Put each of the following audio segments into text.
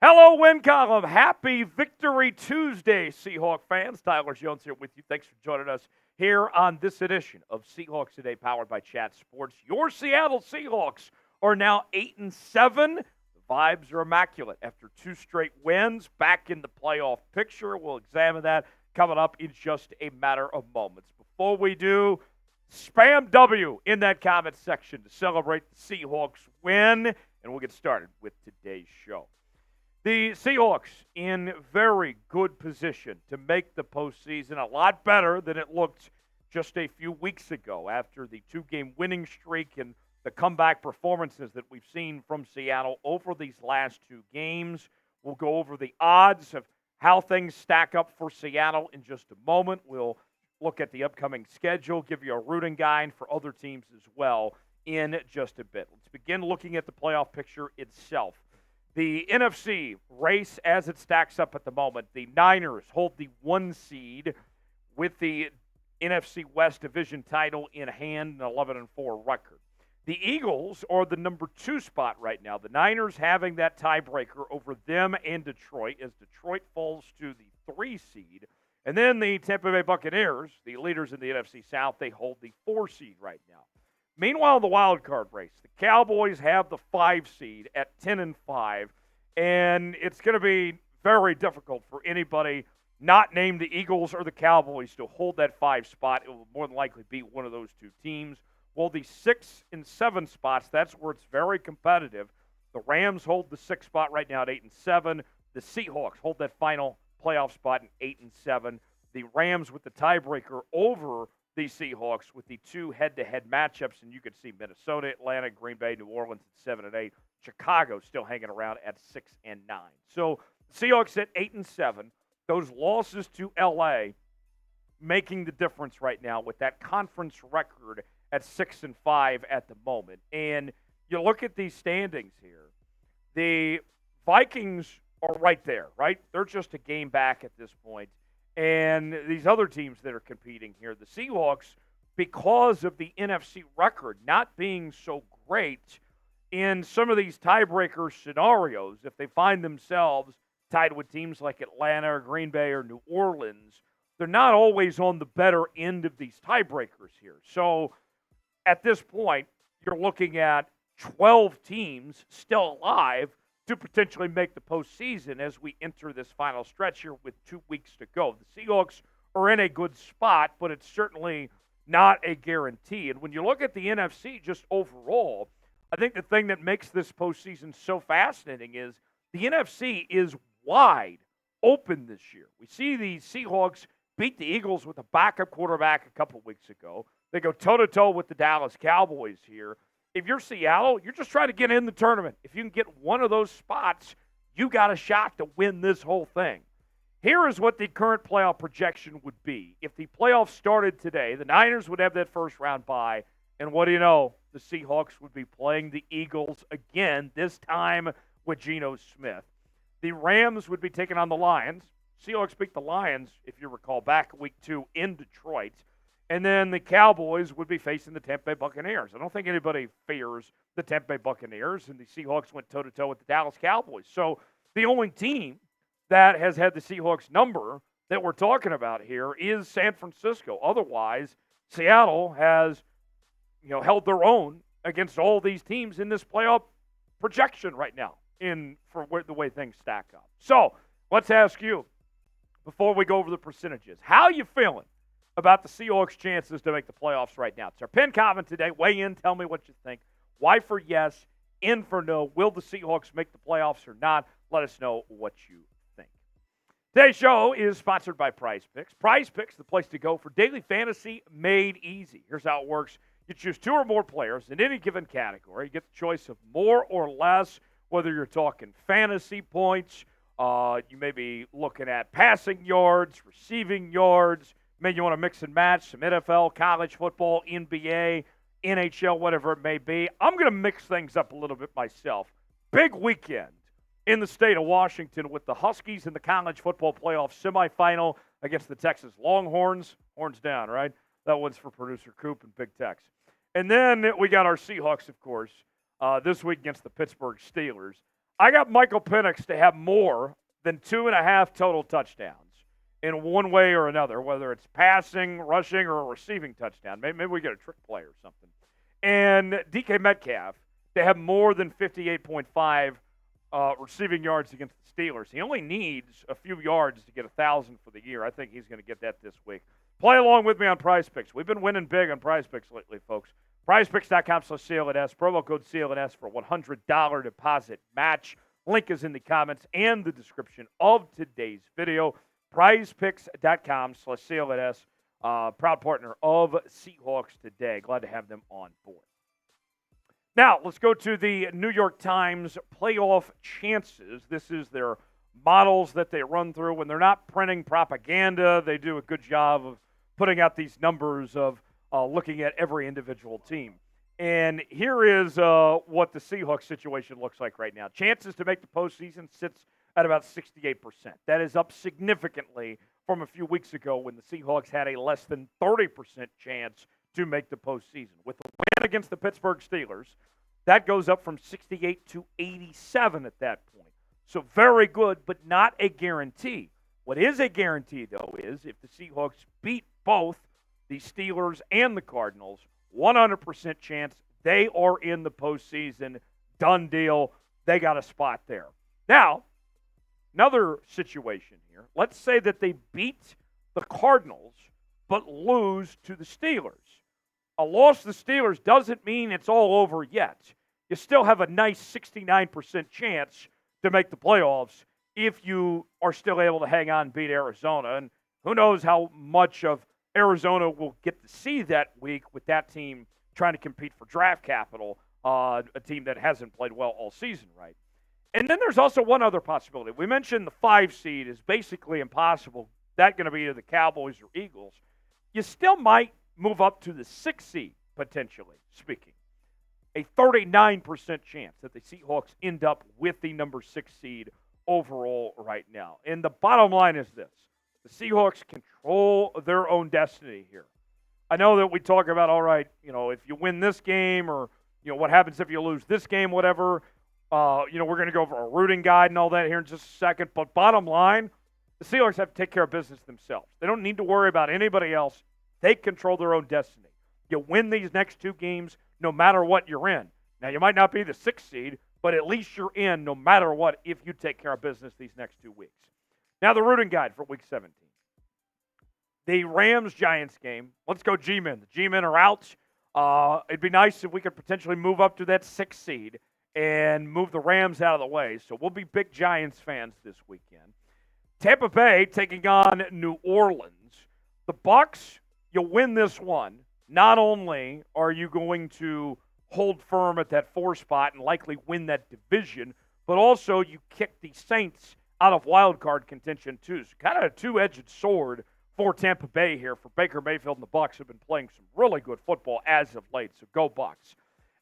Hello, win column. Happy Victory Tuesday, Seahawk fans. Tyler Jones here with you. Thanks for joining us here on this edition of Seahawks Today, powered by Chat Sports. Your Seattle Seahawks are now 8-7. The vibes are immaculate after two straight wins. Back in the playoff picture. We'll examine that coming up in just a matter of moments. Before we do, spam W in that comment section to celebrate the Seahawks win, and we'll get started with today's show. The Seahawks in very good position to make the postseason, a lot better than it looked just a few weeks ago after the two-game winning streak and the comeback performances that we've seen from Seattle over these last two games. We'll go over the odds of how things stack up for Seattle in just a moment. We'll look at the upcoming schedule, give you a rooting guide for other teams as well in just a bit. Let's begin looking at the playoff picture itself. The NFC race as it stacks up at the moment. The Niners hold the 1 seed with the NFC West division title in hand, an 11-4 record. The Eagles are the number 2 spot right now. The Niners having that tiebreaker over them and Detroit as Detroit falls to the 3 seed. And then the Tampa Bay Buccaneers, the leaders in the NFC South, they hold the 4 seed right now. Meanwhile, the wild card race, the Cowboys have the 5 seed at 10-5, and it's going to be very difficult for anybody not named the Eagles or the Cowboys to hold that 5 spot. It will more than likely be one of those two teams. Well, the 6 and 7 spots, that's where it's very competitive. The Rams hold the 6th spot right now at 8-7. The Seahawks hold that final playoff spot at 8-7. The Rams with the tiebreaker over the Seahawks with the 2 head-to-head matchups, and you could see Minnesota, Atlanta, Green Bay, New Orleans at 7-8. Chicago still hanging around at 6-9. So Seahawks at 8-7. Those losses to LA making the difference right now with that conference record at 6-5 at the moment. And you look at these standings here. The Vikings are right there, right? They're just a game back at this point. And these other teams that are competing here, the Seahawks, because of the NFC record not being so great in some of these tiebreaker scenarios, if they find themselves tied with teams like Atlanta or Green Bay or New Orleans, they're not always on the better end of these tiebreakers here. So at this point, you're looking at 12 teams still alive to potentially make the postseason as we enter this final stretch here with 2 weeks to go. The Seahawks are in a good spot, but it's certainly not a guarantee. And when you look at the NFC just overall, I think the thing that makes this postseason so fascinating is the NFC is wide open this year. We see the Seahawks beat the Eagles with a backup quarterback a couple of weeks ago. They go toe-to-toe with the Dallas Cowboys here. If you're Seattle, you're just trying to get in the tournament. If you can get one of those spots, you got a shot to win this whole thing. Here is what the current playoff projection would be. If the playoffs started today, the Niners would have that first round bye, and what do you know? The Seahawks would be playing the Eagles again, this time with Geno Smith. The Rams would be taking on the Lions. Seahawks beat the Lions, if you recall, back week 2 in Detroit. And then the Cowboys would be facing the Tampa Bay Buccaneers. I don't think anybody fears the Tampa Bay Buccaneers, and the Seahawks went toe-to-toe with the Dallas Cowboys. So the only team that has had the Seahawks number that we're talking about here is San Francisco. Otherwise, Seattle has, held their own against all these teams in this playoff projection right now the way things stack up. So let's ask you, before we go over the percentages, how are you feeling about the Seahawks' chances to make the playoffs right now? It's our pin comment today. Weigh in. Tell me what you think. Y for yes, N for no. Will the Seahawks make the playoffs or not? Let us know what you think. Today's show is sponsored by Prize Picks. Prize Picks, the place to go for daily fantasy made easy. Here's how it works. You choose 2 or more players in any given category. You get the choice of more or less, whether you're talking fantasy points, you may be looking at passing yards, receiving yards. Maybe you want to mix and match some NFL, college football, NBA, NHL, whatever it may be. I'm going to mix things up a little bit myself. Big weekend in the state of Washington with the Huskies in the college football playoff semifinal against the Texas Longhorns. Horns down, right? That one's for producer Coop and Big Tex. And then we got our Seahawks, of course, this week against the Pittsburgh Steelers. I got Michael Penix to have more than 2.5 total touchdowns in one way or another, whether it's passing, rushing, or a receiving touchdown. Maybe we get a trick play or something. And DK Metcalf to have more than 58.5 receiving yards against the Steelers. He only needs a few yards to get 1,000 for the year. I think he's going to get that this week. Play along with me on Prize Picks. We've been winning big on Prize Picks lately, folks. PrizePicks.com/CLNS. Promo code CLNS for $100 deposit match. Link is in the comments and the description of today's video. PrizePicks.com/CLNS. Proud partner of Seahawks Today. Glad to have them on board. Now, let's go to the New York Times playoff chances. This is their models that they run through. When they're not printing propaganda, they do a good job of putting out these numbers of looking at every individual team. And here is what the Seahawks situation looks like right now. Chances to make the postseason sits at about 68%. That is up significantly from a few weeks ago when the Seahawks had a less than 30% chance to make the postseason. With the win against the Pittsburgh Steelers, that goes up from 68 to 87 at that point. So very good, but not a guarantee. What is a guarantee, though, is if the Seahawks beat both the Steelers and the Cardinals, 100% chance they are in the postseason. Done deal. They got a spot there. Now, another situation here. Let's say that they beat the Cardinals but lose to the Steelers. A loss to the Steelers doesn't mean it's all over yet. You still have a nice 69% chance to make the playoffs if you are still able to hang on and beat Arizona. And who knows how much of Arizona will get to see that week with that team trying to compete for draft capital, a team that hasn't played well all season, right? And then there's also one other possibility. We mentioned the 5 seed is basically impossible. That's going to be either the Cowboys or Eagles. You still might move up to the 6 seed, potentially speaking. A 39% chance that the Seahawks end up with the number 6 seed overall right now. And the bottom line is this. The Seahawks control their own destiny here. I know that we talk about, all right, if you win this game or, what happens if you lose this game, whatever. We're going to go over a rooting guide and all that here in just a second. But bottom line, the Seahawks have to take care of business themselves. They don't need to worry about anybody else. They control their own destiny. You win these next 2 games no matter what you're in. Now, you might not be the 6th seed, but at least you're in no matter what if you take care of business these next 2 weeks. Now, the rooting guide for Week 17. The Rams-Giants game. Let's go G-Men. The G-Men are out. It'd be nice if we could potentially move up to that 6th seed and move the Rams out of the way. So we'll be big Giants fans this weekend. Tampa Bay taking on New Orleans. The Bucs, you win this one. Not only are you going to hold firm at that 4 spot and likely win that division, but also you kick the Saints out of wild card contention too. So kind of a two-edged sword for Tampa Bay here. For Baker Mayfield and the Bucs have been playing some really good football as of late. So go Bucs.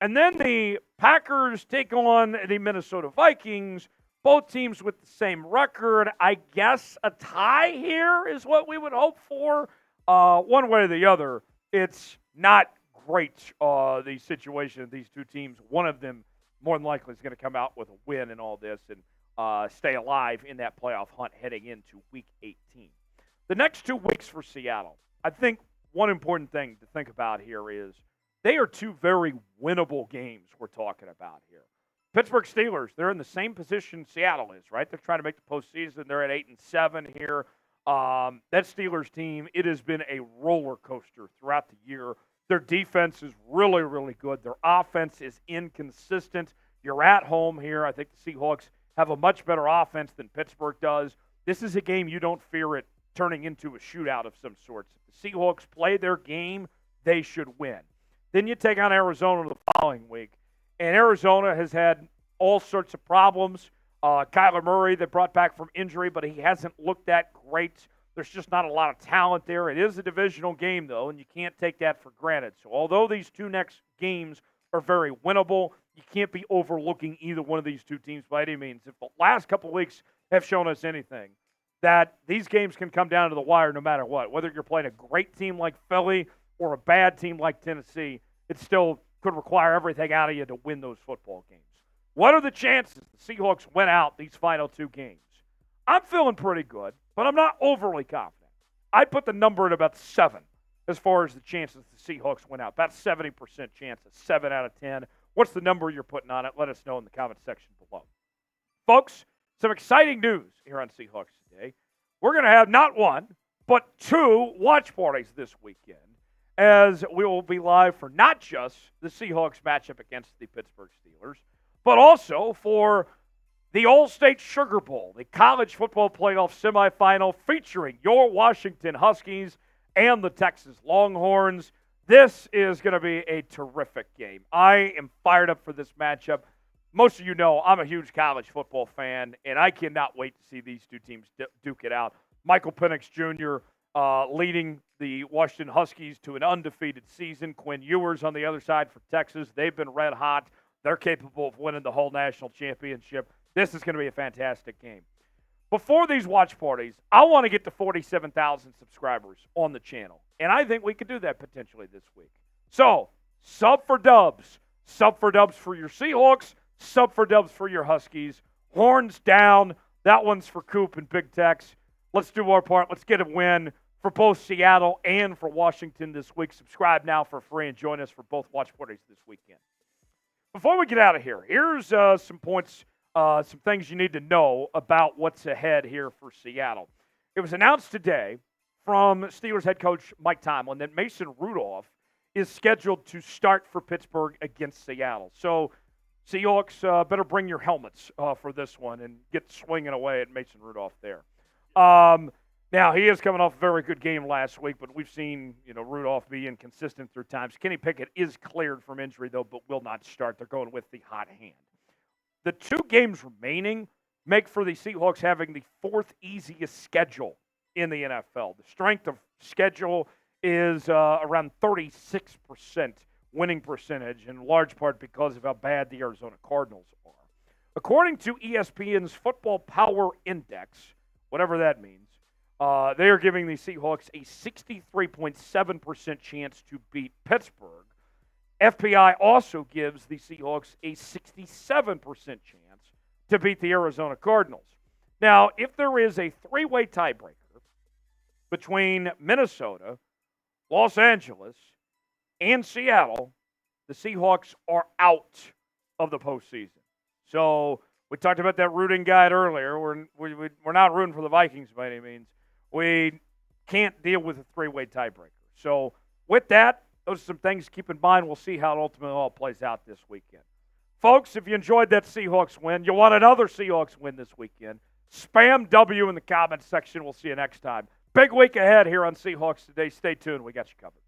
And then the Packers take on the Minnesota Vikings. Both teams with the same record. I guess a tie here is what we would hope for. One way or the other, it's not great, the situation of these 2 teams. One of them more than likely is going to come out with a win in all this and stay alive in that playoff hunt heading into Week 18. The next 2 weeks for Seattle, I think one important thing to think about here is they are 2 very winnable games we're talking about here. Pittsburgh Steelers, they're in the same position Seattle is, right? They're trying to make the postseason. They're at 8-7 here. That Steelers team, it has been a roller coaster throughout the year. Their defense is really, really good. Their offense is inconsistent. You're at home here. I think the Seahawks have a much better offense than Pittsburgh does. This is a game you don't fear it turning into a shootout of some sorts. If the Seahawks play their game, they should win. Then you take on Arizona the following week. And Arizona has had all sorts of problems. Kyler Murray, they brought back from injury, but he hasn't looked that great. There's just not a lot of talent there. It is a divisional game, though, and you can't take that for granted. So although these 2 next games are very winnable, you can't be overlooking either one of these 2 teams by any means. If the last couple of weeks have shown us anything, that these games can come down to the wire no matter what. Whether you're playing a great team like Philly or a bad team like Tennessee, it still could require everything out of you to win those football games. What are the chances the Seahawks win out these final two games? I'm feeling pretty good, but I'm not overly confident. I put the number at about 7 as far as the chances the Seahawks win out. About 70% chance, 7 out of 10. What's the number you're putting on it? Let us know in the comment section below. Folks, some exciting news here on Seahawks Today. We're going to have not one, but 2 watch parties this weekend, as we will be live for not just the Seahawks matchup against the Pittsburgh Steelers, but also for the All-State Sugar Bowl, the college football playoff semifinal featuring your Washington Huskies and the Texas Longhorns. This is going to be a terrific game. I am fired up for this matchup. Most of you know I'm a huge college football fan, and I cannot wait to see these two teams duke it out. Michael Penix Jr. Leading the Washington Huskies to an undefeated season. Quinn Ewers on the other side for Texas. They've been red hot. They're capable of winning the whole national championship. This is going to be a fantastic game. Before these watch parties, I want to get to 47,000 subscribers on the channel, and I think we could do that potentially this week. So, sub for dubs. Sub for dubs for your Seahawks. Sub for dubs for your Huskies. Horns down. That one's for Coop and Big Tex. Let's do our part. Let's get a win for both Seattle and for Washington this week. Subscribe now for free and join us for both watch parties this weekend. Before we get out of here, here's some points, some things you need to know about what's ahead here for Seattle. It was announced today from Steelers head coach Mike Tomlin that Mason Rudolph is scheduled to start for Pittsburgh against Seattle. So Seahawks better bring your helmets for this one and get swinging away at Mason Rudolph there. Now, he is coming off a very good game last week, but we've seen, Rudolph be inconsistent through times. Kenny Pickett is cleared from injury, though, but will not start. They're going with the hot hand. The 2 games remaining make for the Seahawks having the 4th easiest schedule in the NFL. The strength of schedule is around 36% winning percentage, in large part because of how bad the Arizona Cardinals are. According to ESPN's Football Power Index, whatever that means, they are giving the Seahawks a 63.7% chance to beat Pittsburgh. FPI also gives the Seahawks a 67% chance to beat the Arizona Cardinals. Now, if there is a 3-way tiebreaker between Minnesota, Los Angeles, and Seattle, the Seahawks are out of the postseason. So we talked about that rooting guide earlier. We're not rooting for the Vikings by any means. We can't deal with a 3-way tiebreaker. So with that, those are some things to keep in mind. We'll see how it ultimately all plays out this weekend. Folks, if you enjoyed that Seahawks win, you want another Seahawks win this weekend, spam W in the comments section. We'll see you next time. Big week ahead here on Seahawks Today. Stay tuned. We got you covered.